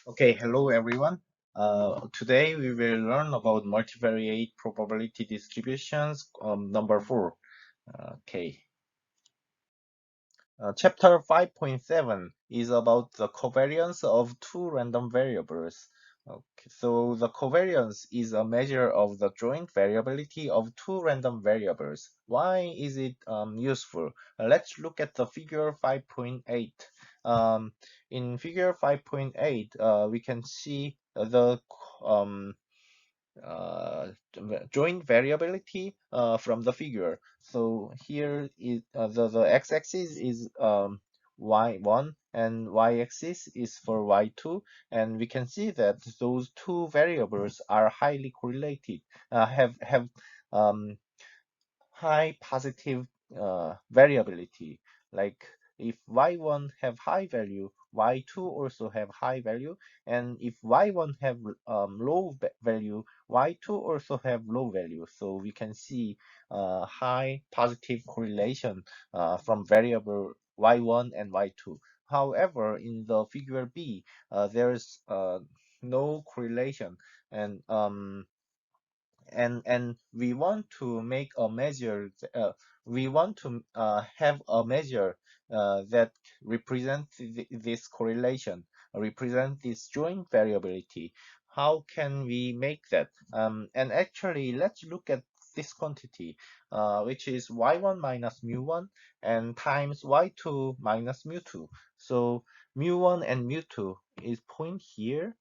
Okay, hello everyone. Today we will learn about multivariate probability distributions, number 4. Okay. Chapter 5.7 is about the covariance of two random variables. Okay, so the covariance is a measure of the joint variability of two random variables. Why is it useful? Let's look at the figure 5.8. In figure 5.8, we can see the um, joint variability from the figure. So here is the x-axis is y1 and y-axis is for y2, and we can see that those two variables are highly correlated, have um, high positive variability. Like if y1 have high value, y2 also have high value, and if y1 have low value, y2 also have low value. So we can see high positive correlation from variable y1 and y2. However, in the figure B, there's no correlation, and we want to make a measure, we want to have a measure that represents this correlation, represent this joint variability. How can we make that? And actually, let's look at this quantity, which is y1 minus mu1 and times y2 minus mu2. So mu1 and mu2 is point here,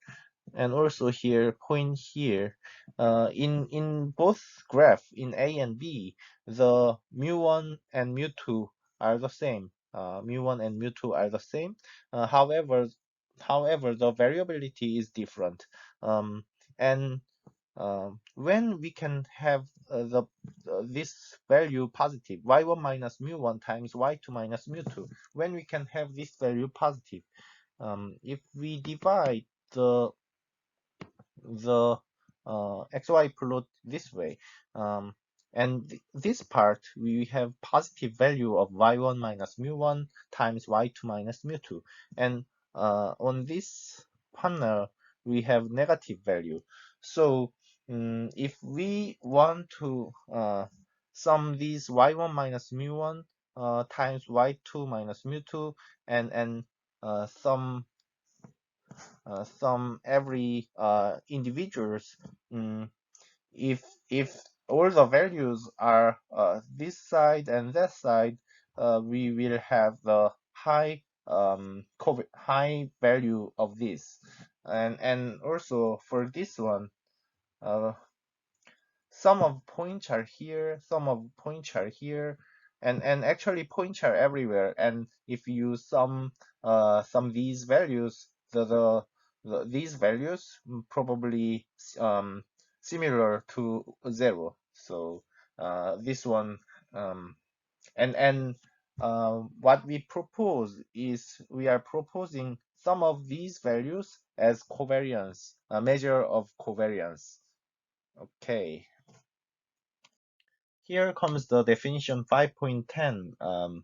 and also here, point here. In both graph, in A and B, the mu1 and mu2 are the same. Mu1 and mu2 are the same. However, the variability is different. And when we can have this value positive, y1 minus mu1 times y2 minus mu2, when we can have this value positive, if we divide the xy plot this way, and this part we have positive value of y1 minus mu1 times y2 minus mu2, and on this panel we have negative value. So if we want to sum these y1 minus mu1 times y2 minus mu2, and sum every individuals, mm, if all the values are this side and that side, we will have the high value of this, and also for this one, uh, some of points are here, some of points are here, and actually points are everywhere. And if you sum these values, these values probably similar to 0. So this one, and what we propose is we are proposing some of these values as covariance, a measure of covariance. Okay. Here comes the definition 5.10.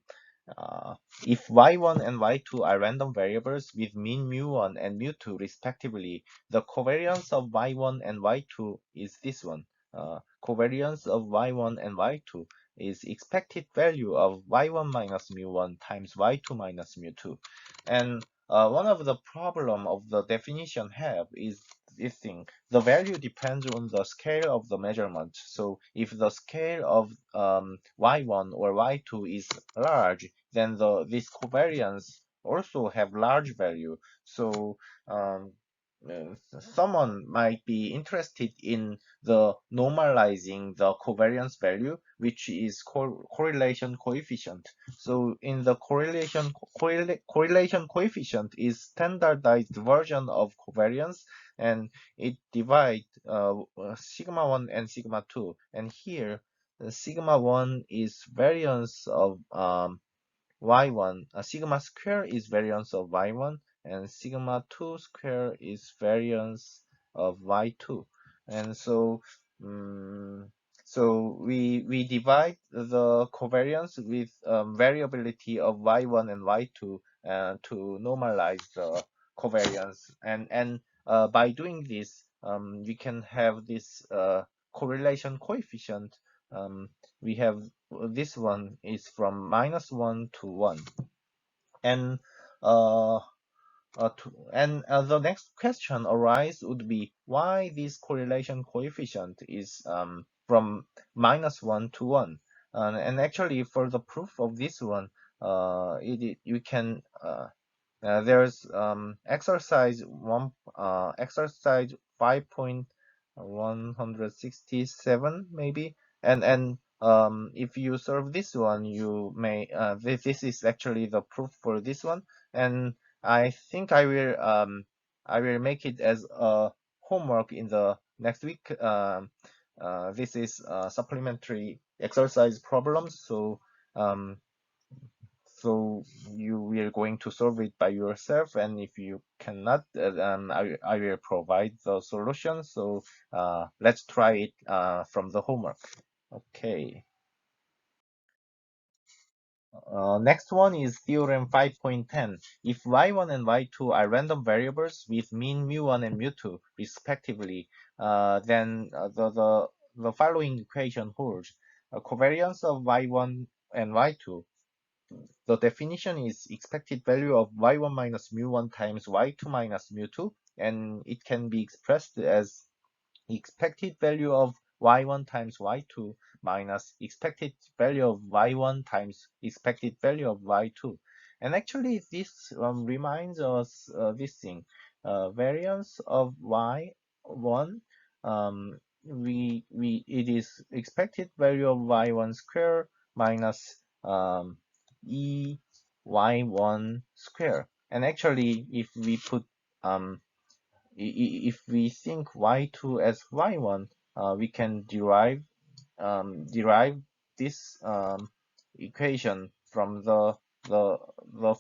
If y1 and y2 are random variables with mean mu1 and mu2 respectively, the covariance of y1 and y2 is this one. Covariance of y1 and y2 is expected value of y1 minus mu1 times y2 minus mu2. And one of the problem of the definition have is this thing. The value depends on the scale of the measurement. So if the scale of y1 or y2 is large, then this covariance also have large value. So um, someone might be interested in the normalizing the covariance value, which is correlation coefficient. So in the correlation coefficient is standardized version of covariance, and it divides sigma 1 and sigma 2. And here, sigma 1 is variance of y1, sigma square is variance of y1, and sigma 2 square is variance of y2. And so, we divide the covariance with variability of y1 and y2 to normalize covariance, and by doing this, we can have this correlation coefficient. We have this one is from -1 to 1, and uh, the next question arise would be why this correlation coefficient is from -1 to 1. And actually, for the proof of this one, you can there's exercise 5.167 maybe, and if you solve this one, you may this is actually the proof for this one, and I think I will make it as a homework in the next week. This is supplementary exercise problems, um, so you are going to solve it by yourself, and if you cannot, I will provide the solution. So let's try it from the homework. Okay. Next one is Theorem 5.10. If y1 and y2 are random variables with mean mu1 and mu2 respectively, then the following equation holds. Covariance of y1 and y2. The definition is expected value of y1 minus mu1 times y2 minus mu2, and it can be expressed as expected value of y1 times y2 minus expected value of y1 times expected value of y2. And actually, this reminds us this thing. Variance of y1, it is expected value of y1 square minus e y1 square. And actually, if we put if we think y2 as y1, we can derive this equation from the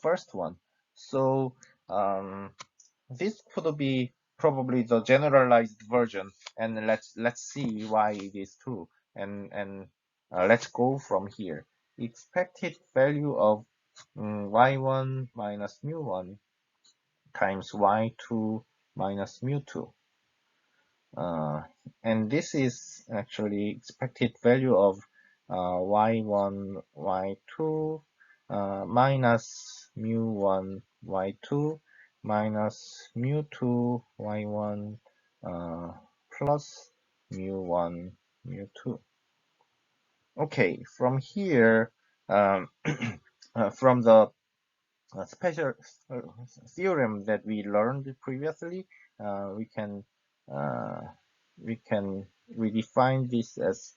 first one. So this could be probably the generalized version, and let's see why it is true. And let's go from here. Expected value of y1 minus mu1 times y2 minus mu2. And this is actually expected value of y1, y2 minus mu1, y2 minus mu2, y1 plus mu1, mu2. Okay, from here, from the special theorem that we learned previously, we can redefine this as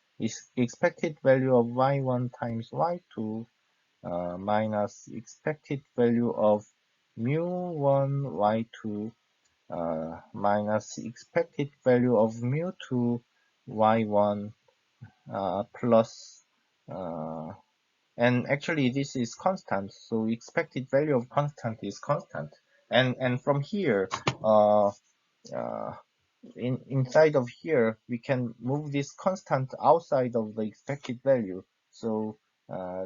expected value of y1 times y2 minus expected value of mu1 y2 minus expected value of mu2 y1 plus and actually this is constant, so expected value of constant is constant, and from here inside of here we can move this constant outside of the expected value. So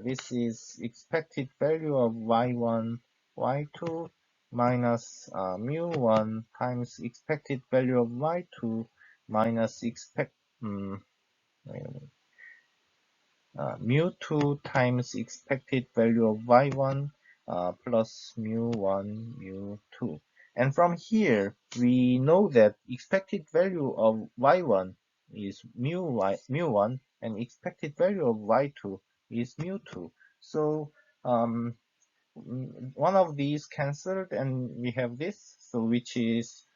this is expected value of y1 y2 minus mu1 times expected value of y2 minus mu2 times expected value of y1 plus mu1 mu2. And from here, we know that expected value of y1 is mu1 and expected value of y2 is mu2. So one of these cancelled and we have this, so which is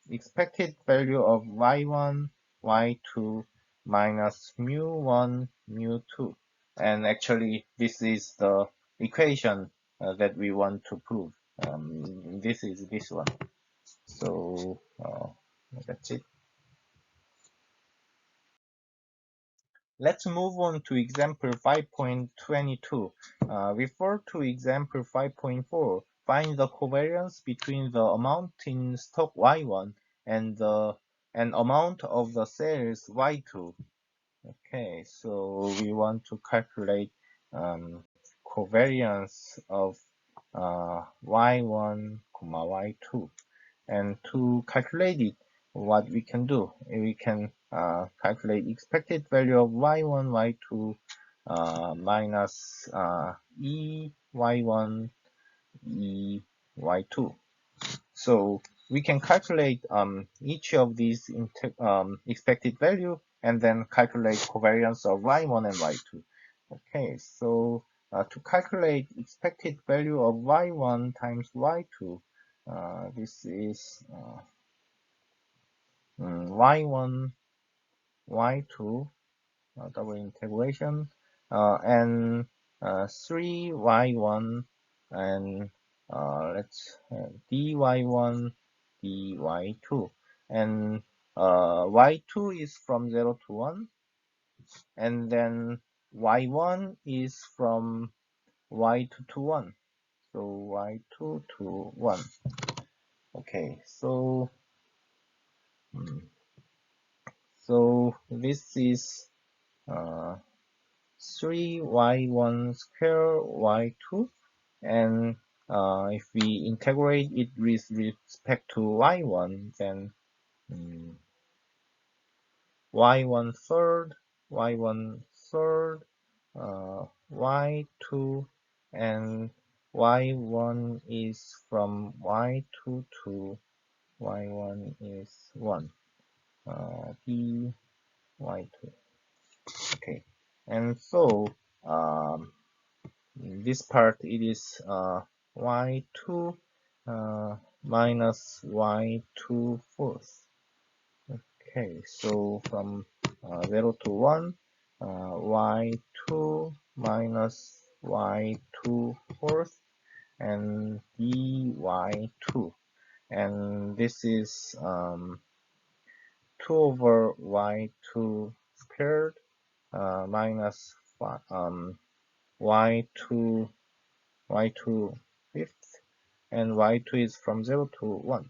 expected value of y1 y2 minus mu1 mu2, and actually this is the equation that we want to prove. This is this one, so that's it. Let's move on to example 5.22. Refer to example 5.4. Find the covariance between the amount in stock Y1 and the amount of the cells Y2. Okay, so we want to calculate covariance of y1, y2. And to calculate it, what we can do, we can calculate expected value of y1, y2 minus e y1, e y2. So we can calculate each of these expected value and then calculate covariance of y1 and y2. Okay, so to calculate expected value of y1 times y2, this is y1, y2, double integration, and 3y1 and let's dy1, dy2, and y2 is from 0 to 1, and then y1 is from y2 to 1, so y2 to 1. Okay, so this is 3y1 square y2, and if we integrate it with respect to y1, then y1 third, y1 third, y2, and y1 is from y2 to y1 is 1, d y2. Okay, and so this part it is y2 minus y2 fourth. Okay, so from 0 to 1, y2 minus y2 fourth and dy2, and this is 2 over y2 squared minus y2 fifth, and y2 is from 0 to 1,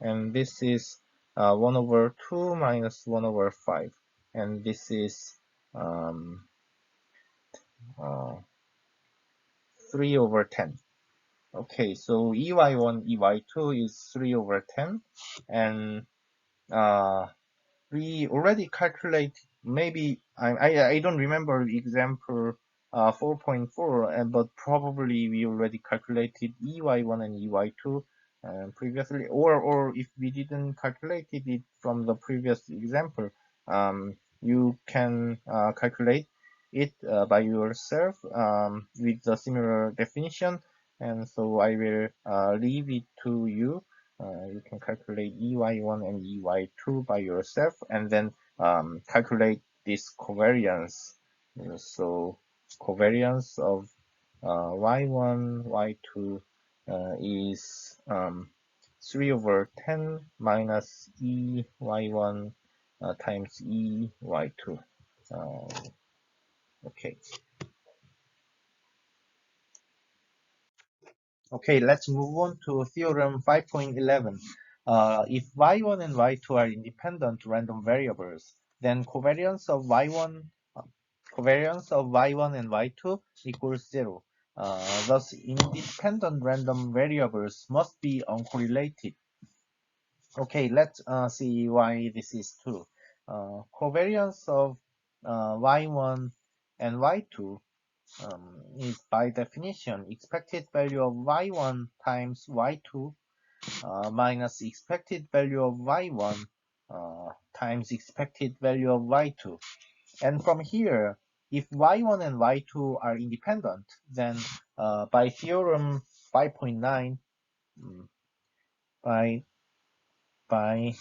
and this is 1 over 2 minus 1 over 5, and this is 3 over 10. Okay, so EY1, EY2 is 3 over 10, and we already calculate, maybe I don't remember example 4.4, but probably we already calculated EY1 and EY2 previously, or if we didn't calculate it from the previous example, you can calculate it by yourself with the similar definition, and so I will leave it to you. You can calculate EY1 and EY2 by yourself, and then calculate this covariance. So covariance of Y1, Y2 is 3 over 10 minus EY1 times EY2. Okay. Okay, let's move on to Theorem 5.11. If y1 and y2 are independent random variables, then covariance of y1 and y2 equals 0. Thus, independent random variables must be uncorrelated. Okay, let's see why this is true. Covariance of y1 and y2 is by definition expected value of y1 times y2 minus expected value of y1 times expected value of y2. And from here, if y1 and y2 are independent, then by theorem 5.9, by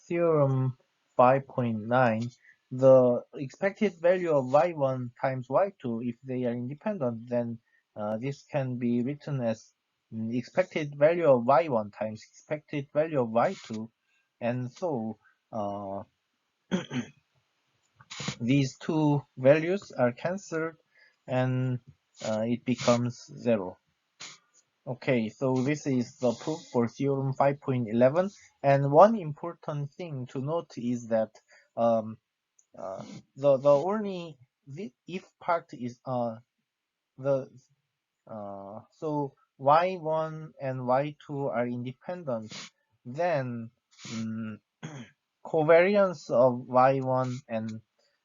theorem 5.9, the expected value of y1 times y2, if they are independent, then this can be written as expected value of y1 times expected value of y2, and so these two values are cancelled, and it becomes 0. Okay, so this is the proof for theorem 5.11, and one important thing to note is that the only if part is the so y1 and y2 are independent, then covariance of y1 and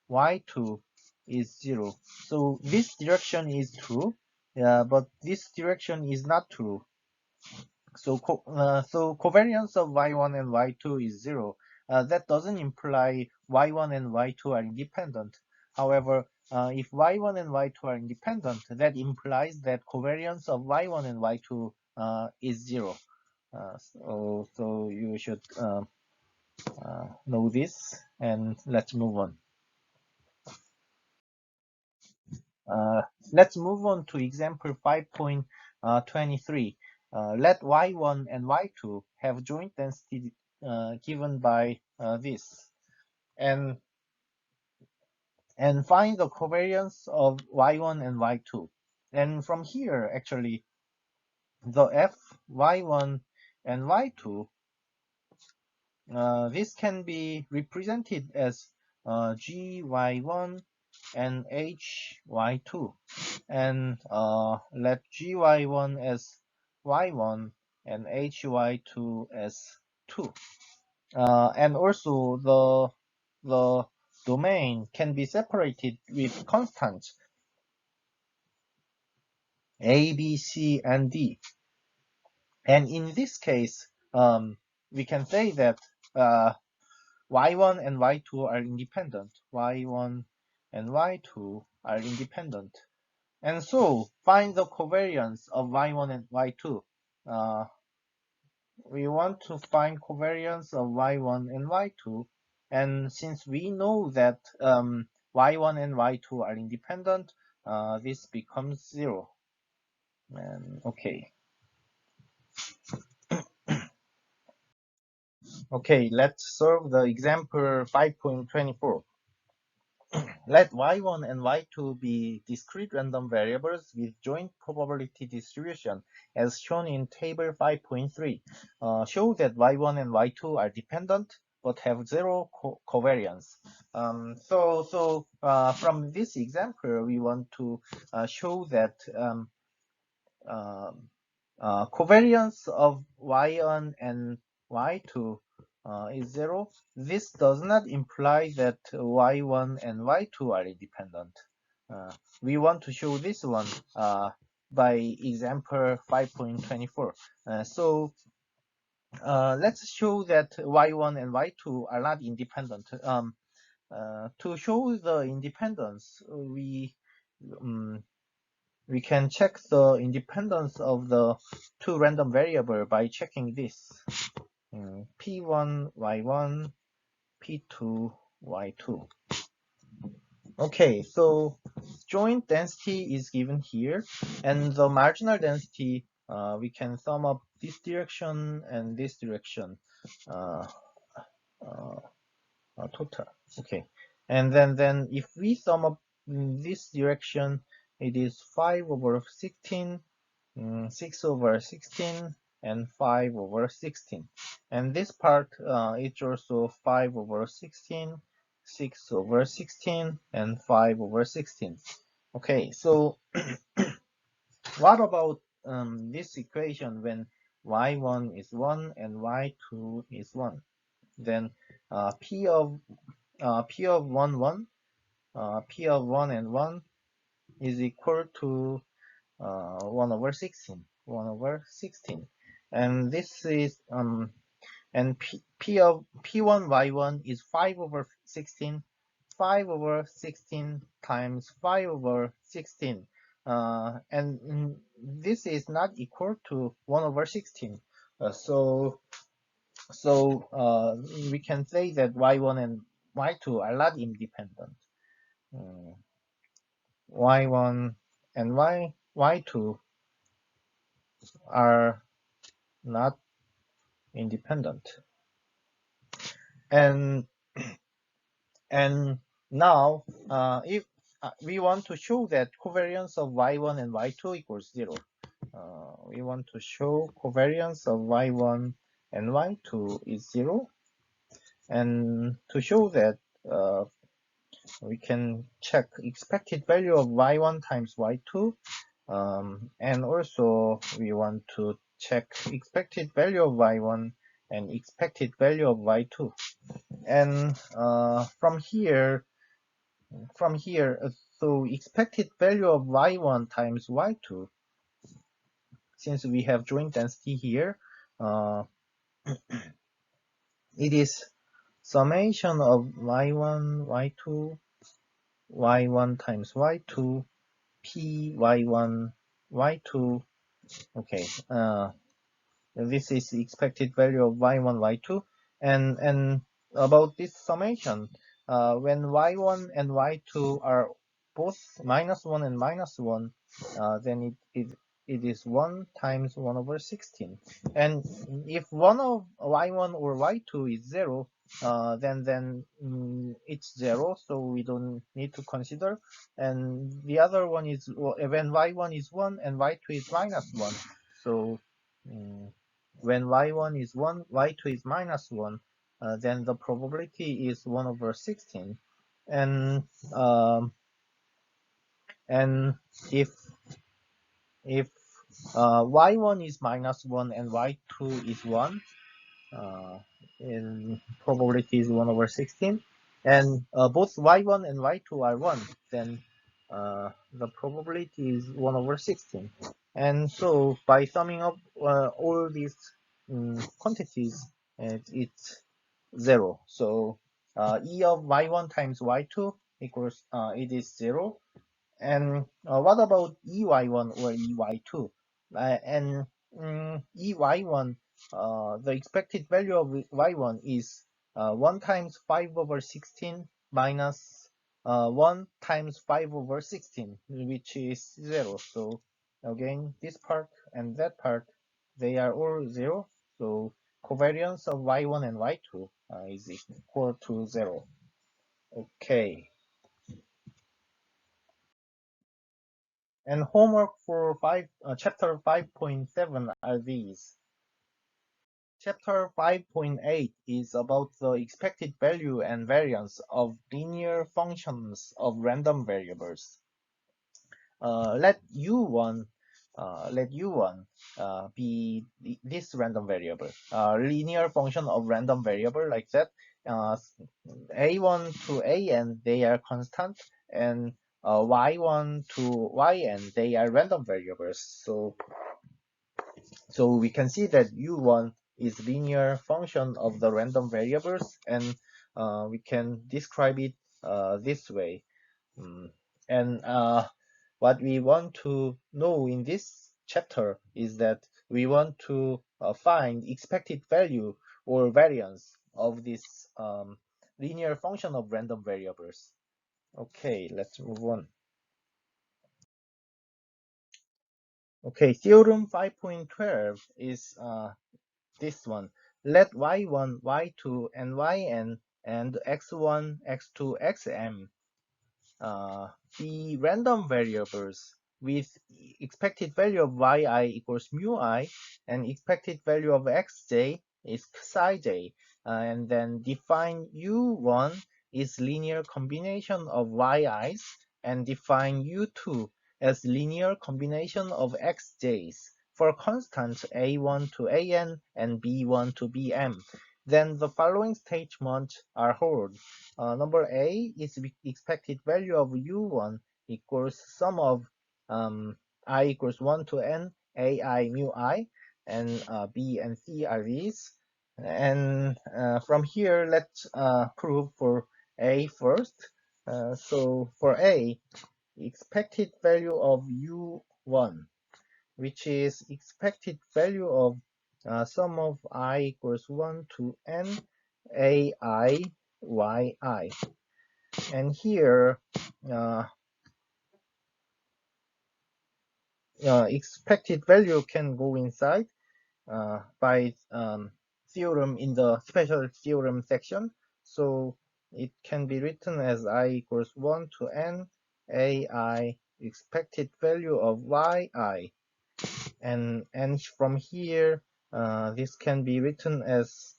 y2 is 0. So this direction is true, but this direction is not true. So covariance of y1 and y2 is 0. That doesn't imply y1 and y2 are independent. However, if y1 and y2 are independent, that implies that covariance of y1 and y2 is 0. So you should know this, and let's move on. Let's move on to example 5.23. Let y1 and y2 have joint density given by this, and find the covariance of y1 and y2. And from here, actually, the f y1 and y2, this can be represented as gy1 and hy2, and let gy1 as y1 and hy2 as 2. And also the domain can be separated with constants a, b, c, and d. And in this case, we can say that y1 and y2 are independent. y1 and y2 are independent. And so, find the covariance of y1 and y2. We want to find covariance of y1 and y2. And since we know that y1 and y2 are independent, this becomes 0. And okay. Okay, let's solve the example 5.24. Let y1 and y2 be discrete random variables with joint probability distribution as shown in table 5.3. Show that y1 and y2 are dependent but have zero covariance. From this example, we want to show that covariance of y1 and y2 is 0. This does not imply that y1 and y2 are independent. We want to show this one by example 5.24. Let's show that y1 and y2 are not independent. To show the independence, we can check the independence of the two random variables by checking this. P1, Y1, P2, Y2. Okay, so joint density is given here, and the marginal density, we can sum up this direction and this direction, total. Okay, and then if we sum up this direction, it is 5 over 16, 6 over 16, and 5 over 16. And this part is also 5 over 16, 6 over 16, and 5 over 16. Okay, so what about this equation when y1 is 1 and y2 is 1? Then P of 1, 1, P of 1 and 1 is equal to 1 over 16, 1 over 16. And this is, and P of P1 Y1 is 5 over 16, 5 over 16 times 5 over 16. And this is not equal to 1 over 16. So we can say that Y1 and Y2 are not independent. Y1 and Y2 are not independent. And now, if we want to show that covariance of y1 and y2 equals 0, we want to show covariance of y1 and y2 is 0. And to show that, we can check expected value of y1 times y2. And also we want to check expected value of y1 and expected value of y2. And from here, so expected value of y1 times y2, since we have joint density here, it is summation of y1, y2, y1 times y2, p y1, y2. Okay, this is the expected value of y1, y2, and about this summation, when y1 and y2 are both -1 and -1, then it is 1 times 1 over 16. And if one of y1 or y2 is 0, then it's 0, so we don't need to consider. And the other one is when y1 is 1 and y2 is -1. So when y1 is 1, y2 is -1, then the probability is 1 over 16. Um, and if y1 is -1 and y2 is 1, in probability is 1 over 16, and both y1 and y2 are 1, then the probability is 1 over 16. And so by summing up all these quantities, it's 0. So E of y1 times y2 equals, it is 0. And what about EY1 or EY2? And EY1, the expected value of Y1 is 1 times 5 over 16 minus 1 times 5 over 16, which is 0. So again, this part and that part, they are all 0. So covariance of Y1 and Y2 is equal to 0. Okay. And homework for chapter 5.7 are these. Chapter 5.8 is about the expected value and variance of linear functions of random variables. Let u1 be this random variable, linear function of random variable like that. A1 to an, they are constant, and y1 to yn, they are random variables. So we can see that u1 is linear function of the random variables, and we can describe it this way. And what we want to know in this chapter is that we want to find expected value or variance of this linear function of random variables. Okay, let's move on. Okay, theorem 5.12 is this one. Let y1, y2, and yn and x1, x2, xm be random variables with expected value of yi equals mu I, and expected value of xj is psi j, and then define u1 is linear combination of yi's, and define u2 as linear combination of xj's for constants a1 to an and b1 to bm. Then the following statements are held. Number A is expected value of u1 equals sum of I equals 1 to n ai mu I, and B and C are these. And from here, let's prove for A first. So for A, expected value of u1, which is expected value of sum of I equals 1 to n ai yi. And here, expected value can go inside by theorem in the special theorem section. So it can be written as I equals 1 to n ai expected value of yi. And from here, this can be written as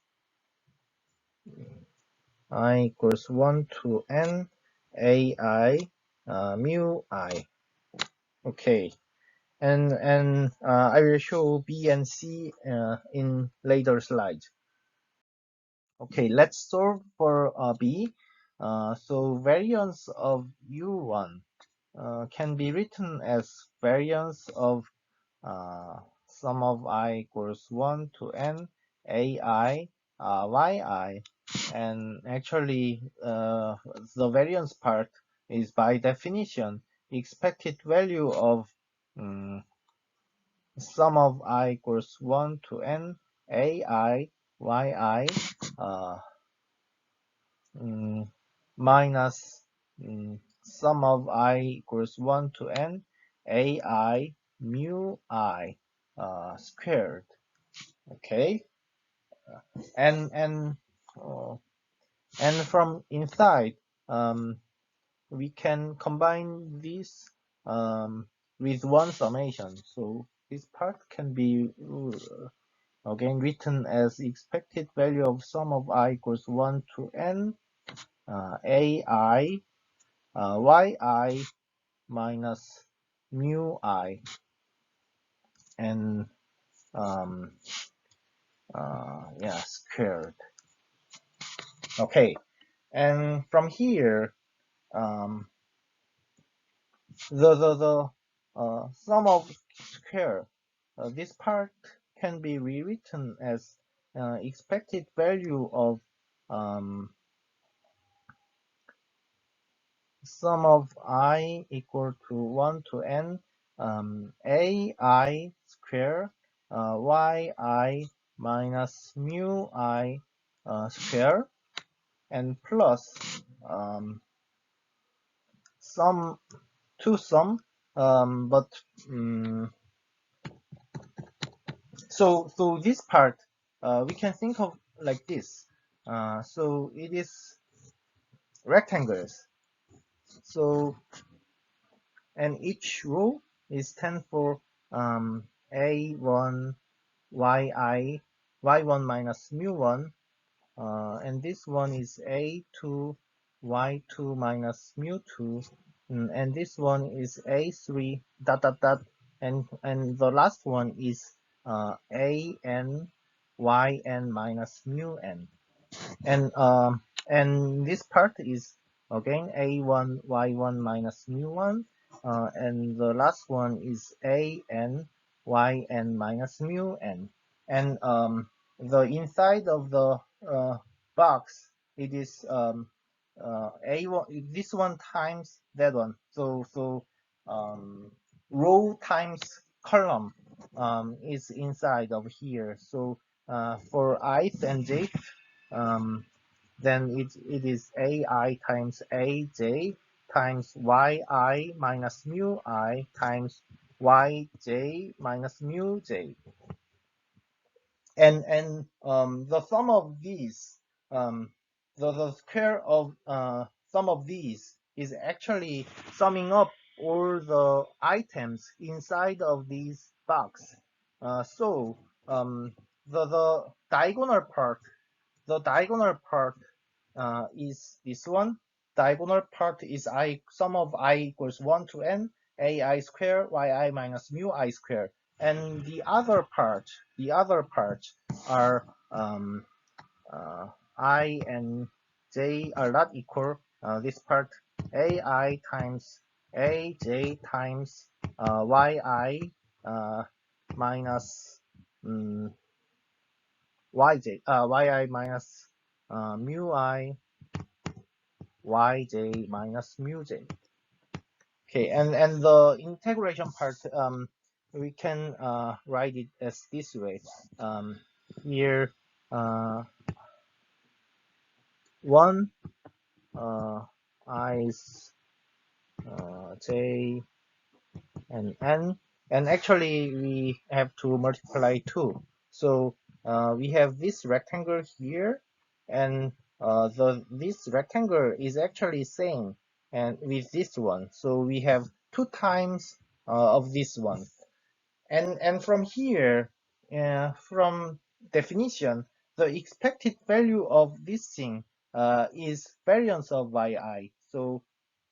I equals 1 to n ai mu I. Okay, and I will show B and C in later slides. Okay, let's solve for B. So variance of U1 can be written as variance of sum of I equals 1 to n ai yi, and actually the variance part is by definition expected value of um, sum of I equals 1 to n ai yi uh, minus sum of I equals 1 to n ai mu I squared. Okay, and and uh, and from inside we can combine this with one summation, so this part can be again written as expected value of sum of I equals 1 to n ai yi minus mu I, and yeah, squared. Okay, and from here the sum of square, this part can be rewritten as expected value of sum of I equal to 1 to n ai square yi minus mu I square, and plus sum to sum, but so this part we can think of like this. So it is rectangles. So, and each row is 10 for a1 yi y1 minus mu1, and this one is a2 y2 minus mu2, and this one is a3 dot dot dot, and the last one is an yn minus mu n, and this part is again a1 y1 minus mu1, and the last one is an yn minus mu n, and the inside of the box, it is a1, this one times that one, so row times column is inside of here. So for ith and jth, then it is ai times aj times yi minus mu I times yj minus mu j, and the sum of these, the square of sum of these is actually summing up all the items inside of this box. So the diagonal part, is this one. Diagonal part is sum of I equals 1 to n ai square yi minus mu I square, and the other part are I and j are not equal. This part ai times aj times yi minus yj yi minus mu I yj minus mu j. Okay, and the integration part, we can write it as this way. Here 1 i's j and n, and actually we have to multiply 2. So we have this rectangle here, and this rectangle is actually same and with this one, so we have 2 times of this one, and from here, from definition, the expected value of this thing is variance of yi. So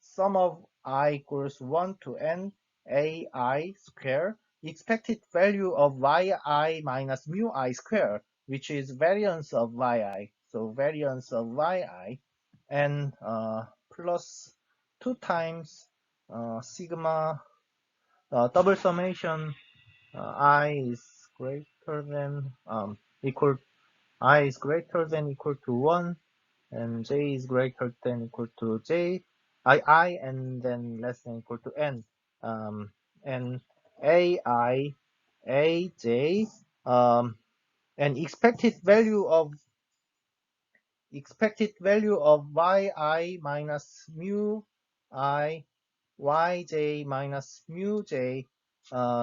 sum of I equals 1 to n ai square, expected value of yi minus mu I square, which is variance of yi. So variance of yi, and plus 2 times sigma double summation I is greater than equal I is greater than equal to 1, and j is greater than equal to I and then less than equal to n, and ai aj, and expected value of yi minus mu I yj minus mu j.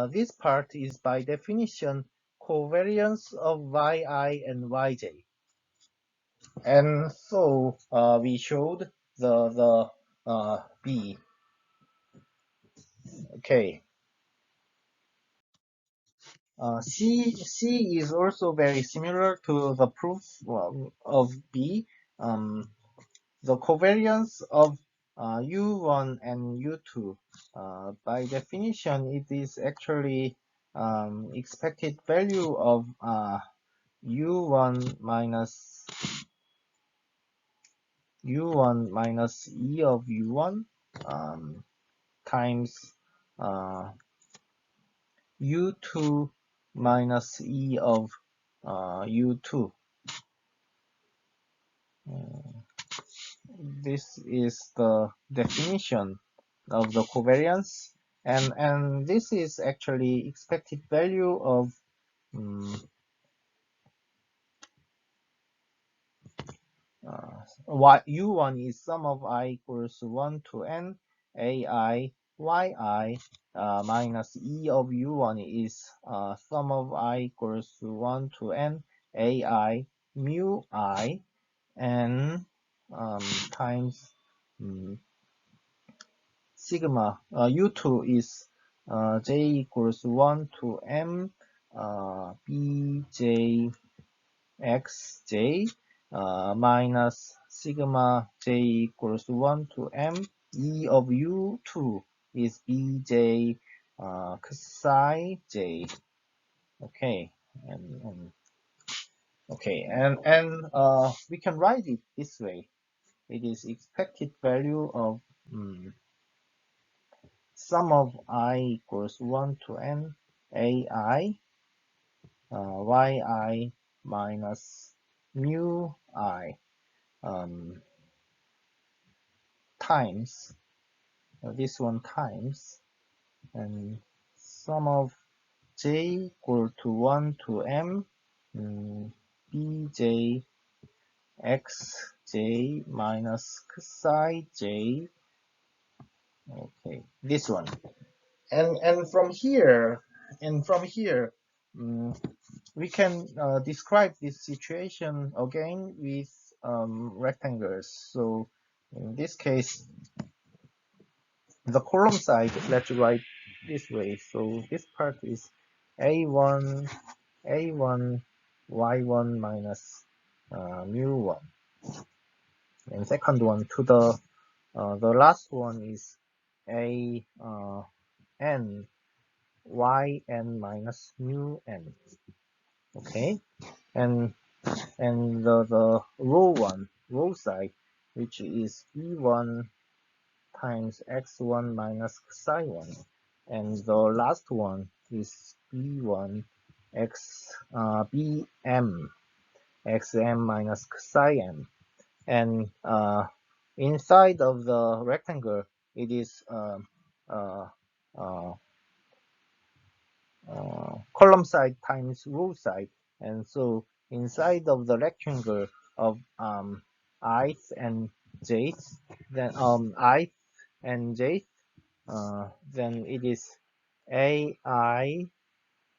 This part is by definition covariance of yi and yj. And so we showed the B. Okay. C is also very similar to the proof of B. The covariance of U1 and U2. By definition, it is actually expected value of U1 minus E of U1 times U2 minus E of U2. This is the definition of the covariance, and this is actually expected value of U1 is sum of I equals 1 to n ai yi minus E of U1 is sum of I equals 1 to n ai mu I, and times sigma U2 is j equals 1 to m bj xj minus sigma j equals 1 to m E of U2 is bj psi j. Okay, and okay, and we can write it this way. It is expected value of sum of I equals 1 to n ai yi minus mu I times this one times, and sum of j equal to 1 to m bj xj minus psi j. Okay, this one, and from here we can describe this situation again with rectangles. So in this case, the column side, let's write this way. So this part is a1 y1 minus mu1, and second one to the last one is a n yn minus mu n. Okay, and the row side, which is b1 times x1 minus psi1, and the last one is b1 bm xm minus psi-m, and inside of the rectangle it is column side times row side, and so inside of the rectangle of ith and jth, then ith and jth, then it is ai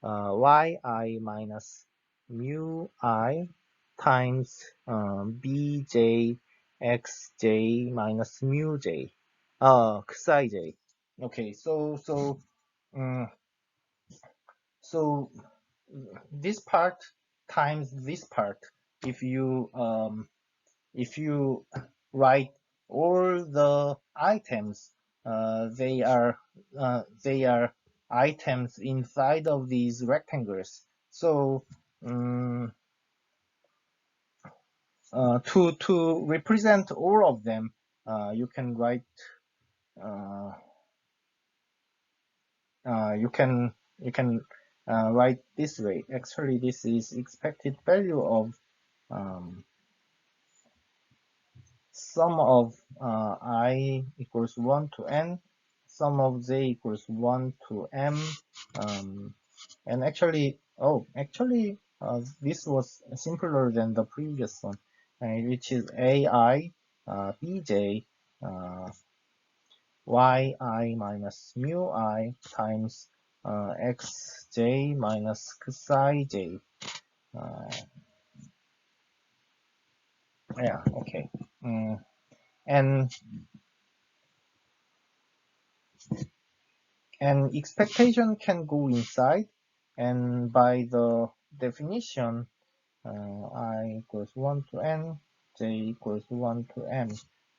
yi minus mu I times bj xj minus mu j psi j. Okay, so this part times this part, if you write all the items they are items inside of these rectangles. So to represent all of them, you can write uh, you can write this way. Actually, this is expected value of um, sum of I equals 1 to n, sum of j equals 1 to m, and actually, this was simpler than the previous one, which is ai bj yi minus mu I times xj minus psi j. Yeah, okay. And expectation can go inside, and by the definition, I equals 1 to n, j equals 1 to m,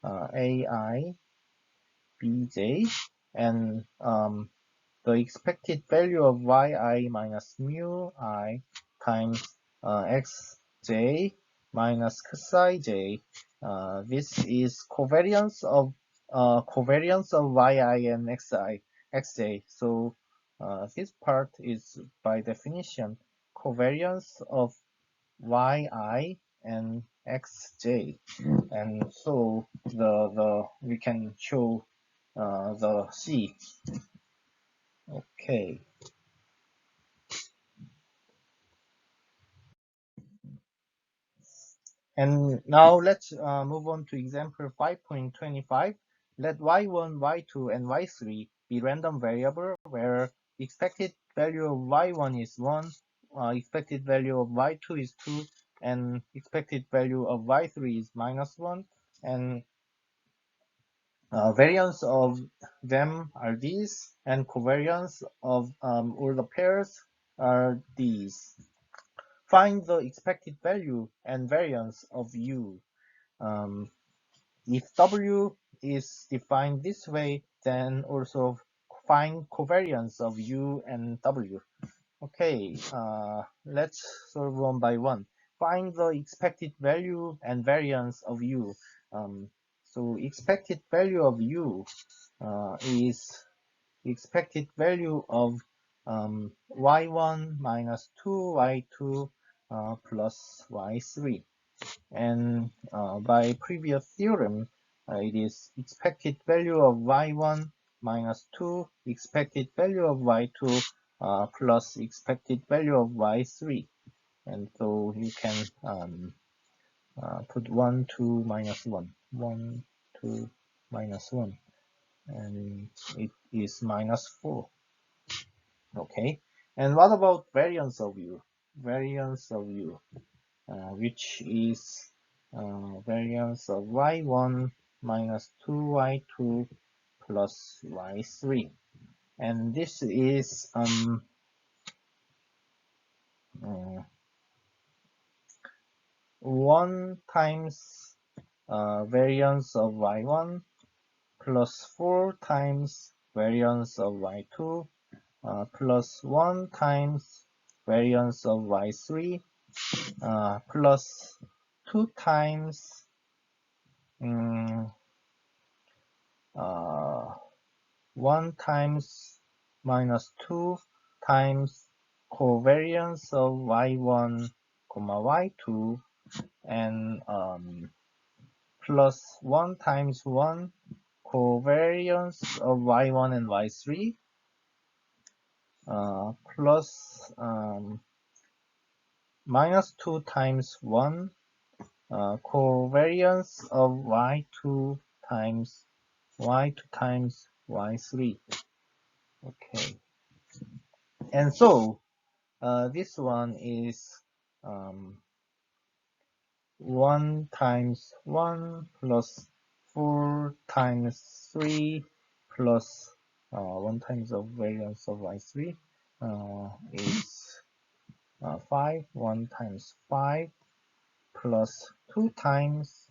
ai bj, and the expected value of yi minus mu I times xj minus psi j. This is covariance of yi and xj. So this part is by definition covariance of yi and xj, and so the we can show the C. Okay. And now let's move on to example 5.25. Let y1, y2, and y3 be random variable where expected value of y1 is 1, expected value of y2 is 2, and expected value of y3 is minus 1, and variance of them are these, and covariance of all the pairs are these. Find the expected value and variance of u. If w is defined this way, then also find covariance of u and w. Okay, let's solve one by one. Find the expected value and variance of u. So expected value of u is expected value of y1 minus 2y2 plus y3. And by previous theorem, it is expected value of y1 minus 2 expected value of y2 plus expected value of y3. And so you can put 1, 2, minus 1, 1, 2, minus 1, and it is minus 4. Okay, and what about variance of u? Variance of u, which is variance of y1 minus 2y2 plus y3, and this is 1 times variance of y1 plus 4 times variance of y2 plus 1 times variance of y3 plus 2 times 1 times minus 2 times covariance of y1 comma y2, and plus 1 times 1 covariance of y1 and y3, plus minus 2 times 1 covariance of y2 times y2 times y3. Okay, and so this one is 1 times 1 plus 4 times 3 plus 1 times of variance of y3 is 5. 1 times 5 plus 2 times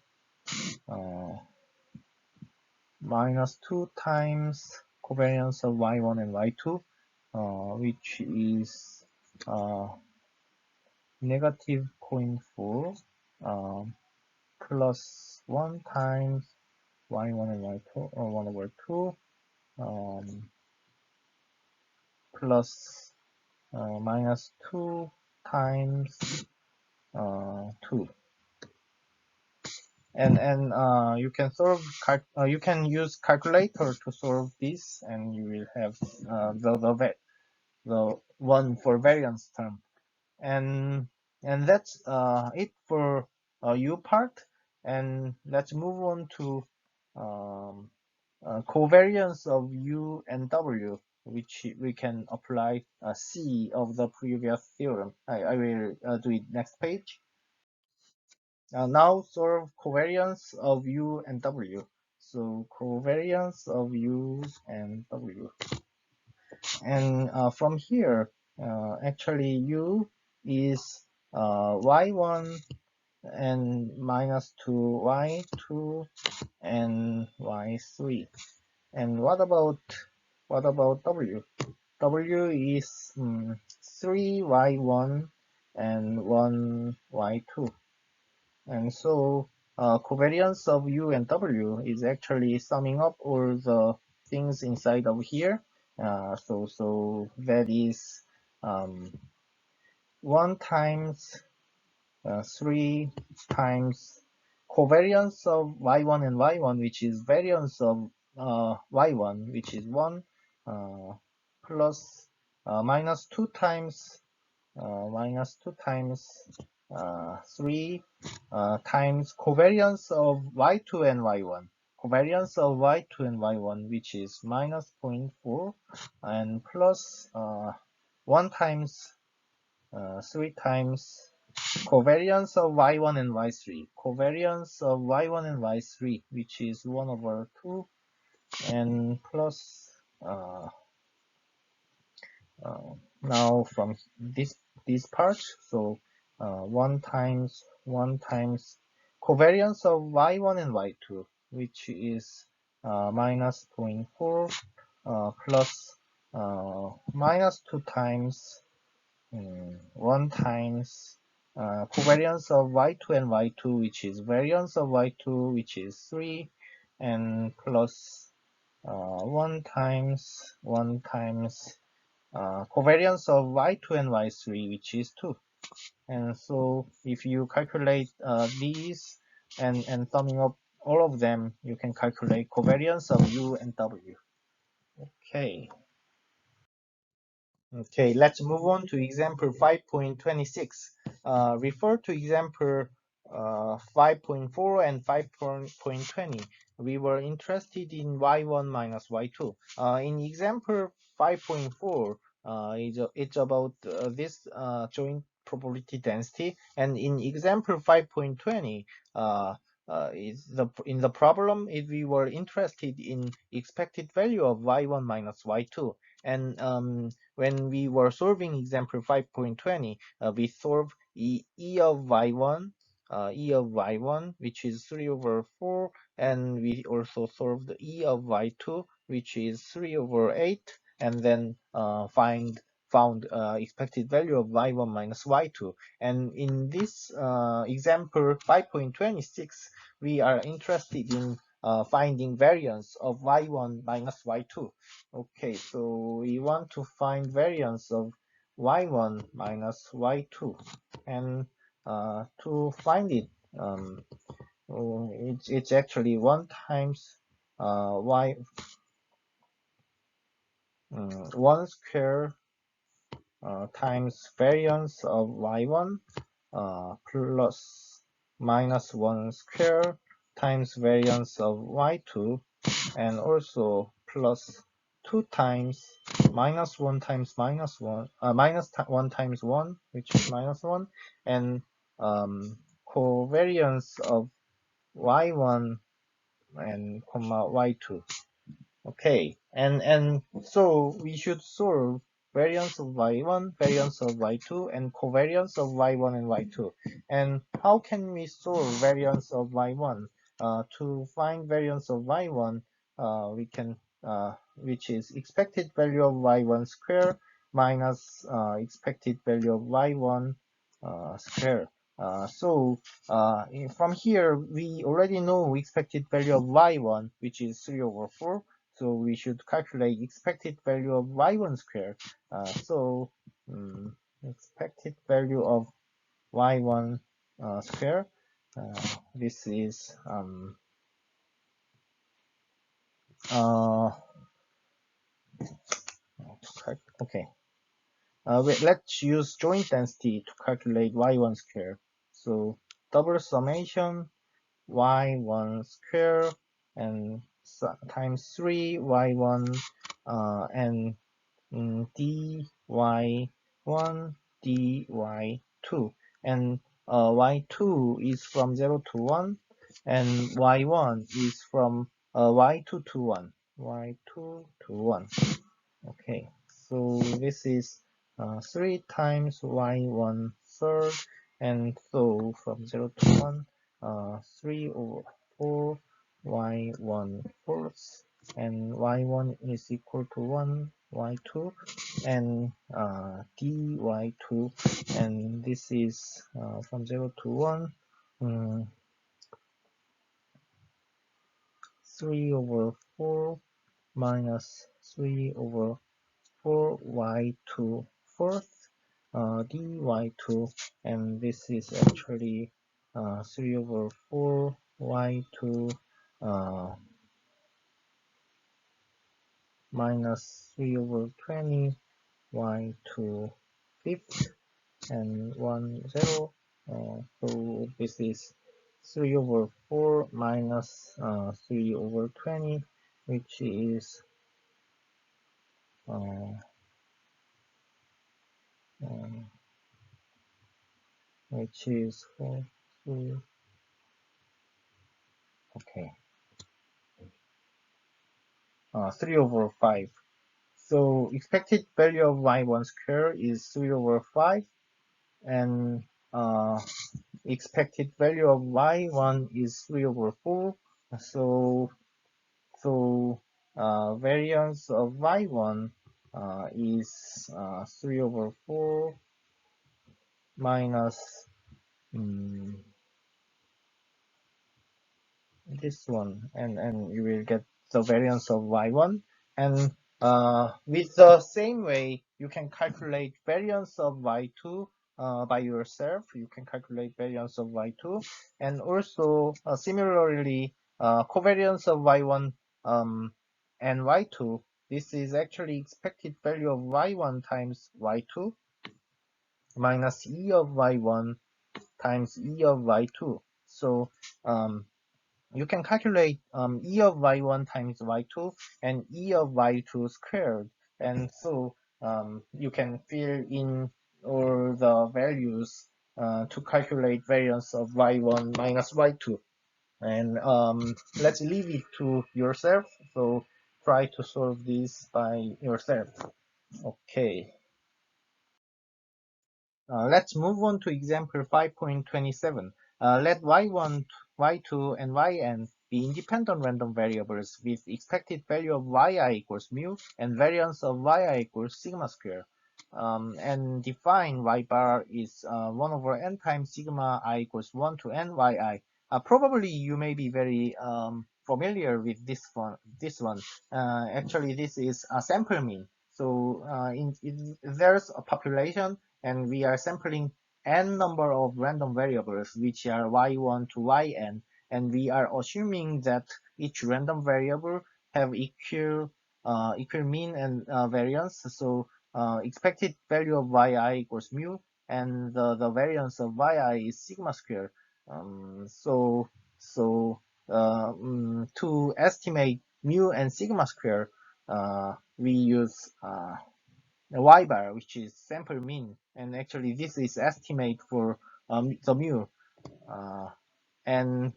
minus 2 times covariance of y1 and y2, which is negative 0.4 plus 1 times y1 and y2, or 1 over 2, plus minus 2 times 2. And you can you can use calculator to solve this, and you will have the one for variance term. And that's it for U part. And let's move on to um, covariance of U and W, which we can apply C of the previous theorem. I will do it next page. Now solve covariance of U and W. So covariance of U and W. And from here, actually U is y1 and minus 2 y2 and y3. And what about W? W is 3y1 and 1 y2. And so covariance of U and W is actually summing up all the things inside of here. So that is 1 times 3 times covariance of y1 and y1, which is variance of y1, which is 1, plus minus 2 times 3 times covariance of y2 and y1. Covariance of y2 and y1, which is minus 0.4, and plus 1 times 3 times covariance of y1 and y3. Covariance of y1 and y3, which is 1 over 2, and plus now from this part, so 1 times covariance of y1 and y2, which is minus 0.4 plus minus 2 times 1 times covariance of y2 and y2, which is variance of y2, which is 3, and plus 1 times covariance of y2 and y3, which is 2. And so if you calculate these and summing up all of them, you can calculate covariance of U and W. Okay, let's move on to example 5.26. Refer to example 5.4 and 5.20. We were interested in y1 minus y2. In example 5.4, it's about this joint probability density, and in example 5.20, in the problem, we were interested in expected value of y1 minus y2, and when we were solving example 5.20, we solved E of y1, which is 3 over 4, and we also solved E of y2, which is 3 over 8, and then found expected value of y1 minus y2. And in this example 5.26, we are interested in finding variance of y1 minus y2. Okay, so we want to find variance of y1 minus y2, and to find it, it's actually 1 times 1 square times variance of y1 plus minus 1 square times variance of y2, and also plus 2 times minus 1 times minus 1, minus 1 times 1, which is minus 1, and covariance of y1 and comma y2. Okay, and so we should solve variance of y1, variance of y2, and covariance of y1 and y2. And how can we solve variance of y1? To find variance of y1, we can which is expected value of y1 square minus expected value of y1 square. From here we already know expected value of y1, which is 3/4. So we should calculate expected value of y1 square. Expected value of y1 square. This is okay. Let's use joint density to calculate y1 square. So double summation y1 square and times 3 y1 and dy1 dy2, and y2 is from 0 to 1 and y1 is from y2 to 1, y2 to 1. Okay, so this is 3 times y1 third, and so from 0 to 1, 3/4 y1 fourth, and y1 is equal to 1 y2, and dy2, and this is from 0 to 1, 3/4 minus 3/4 y2 fourth, dy2, and this is actually 3/4 y2 minus 3/20 y2 fifth, and 1 0. So this is 3/4 minus 3/20, which is which is 4, 3, okay, 3/5. So expected value of y1 square is 3/5, and expected value of y1 is 3/4. So variance of y1 is 3/4 minus this one, and you will get the variance of y1, and with the same way you can calculate variance of y2 by yourself. You can calculate variance of y2, and also similarly covariance of y1 and y2. This is actually expected value of y1 times y2 minus e of y1 times e of y2. So you can calculate e of y1 times y2 and e of y2 squared, and so you can fill in all the values to calculate variance of y1 minus y2, and let's leave it to yourself, so try to solve this by yourself. Okay, let's move on to example 5.27. Let y1, y2, and yn be independent random variables with expected value of yi equals mu and variance of yi equals sigma square. And define y bar is 1/n times sigma I equals 1 to n yi. Probably you may be very familiar with this one. Actually, this is a sample mean. So there's a population, and we are sampling n number of random variables, which are y1 to yn, and we are assuming that each random variable have equal mean and variance. So expected value of yi equals mu, and the variance of yi is sigma square. To estimate mu and sigma square, we use y bar, which is sample mean, and actually this is estimate for the mu, and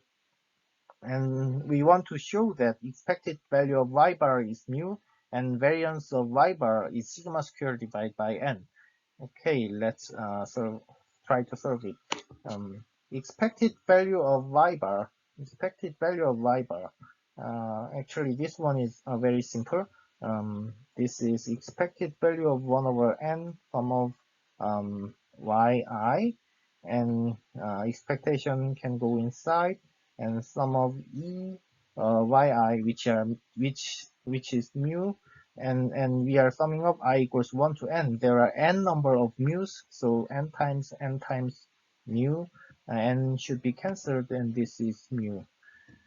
we want to show that expected value of y bar is mu and variance of y bar is sigma squared divided by n. Okay, let's try to solve it. Expected value of y bar Actually, this one is very simple. This is expected value of 1 over n sum of yi, and expectation can go inside, and sum of yi which is mu, and we are summing up I equals 1 to n. There are n number of mu's, so n times mu, n should be cancelled, and this is mu.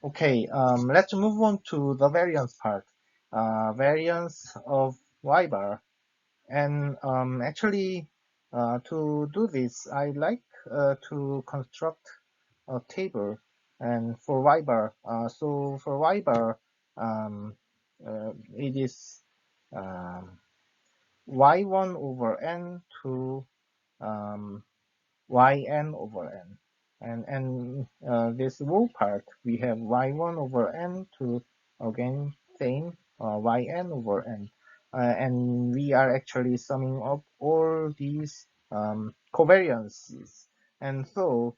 Okay, let's move on to the variance part. Variance of y bar. And actually, to do this, I like to construct a table and for y bar. So for y bar, it is y1 over n to yn over n. And this row part, we have y1 over n to, again, same, yn over n. And we are actually summing up all these covariances. And so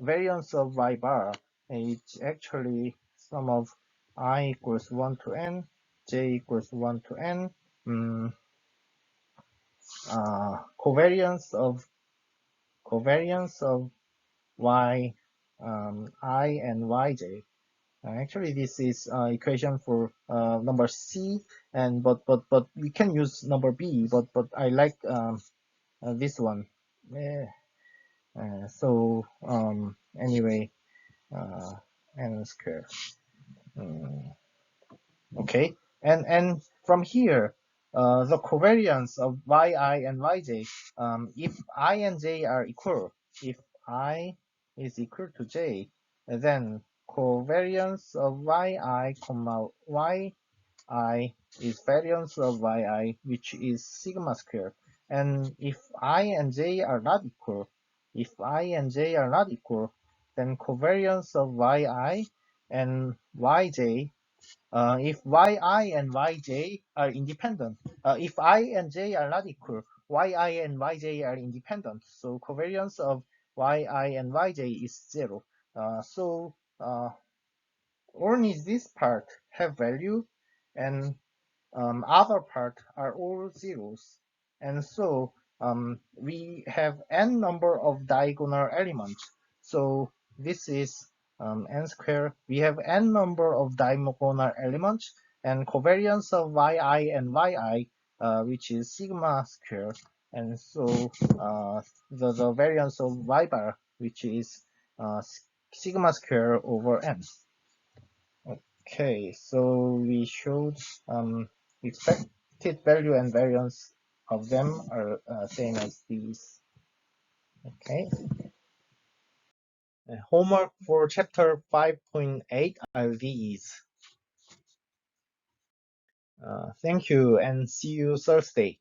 variance of y bar is actually sum of I equals 1 to n, j equals 1 to n, covariance of y I and yj. Actually, this is equation for number c, and but we can use number b, but I like this one. So anyway, n square. Okay, and from here, the covariance of yi and yj, if I and j are equal, if I is equal to j, then covariance of yi comma yi is variance of yi, which is sigma squared. And if I and j are not equal, then covariance of yi and yj, if yi and yj are independent, if I and j are not equal, yi and yj are independent. So covariance of yi and yj is 0. So only this part have value, and other part are all zeros. And so we have n number of diagonal elements. So this is n squared. We have n number of diagonal elements, and covariance of yi and yi, which is sigma squared. And so the variance of y bar, which is sigma squared over n. Okay, so we showed expected value and variance of them are same as these. Okay. Homework for chapter 5.8 are these. Thank you, and see you Thursday.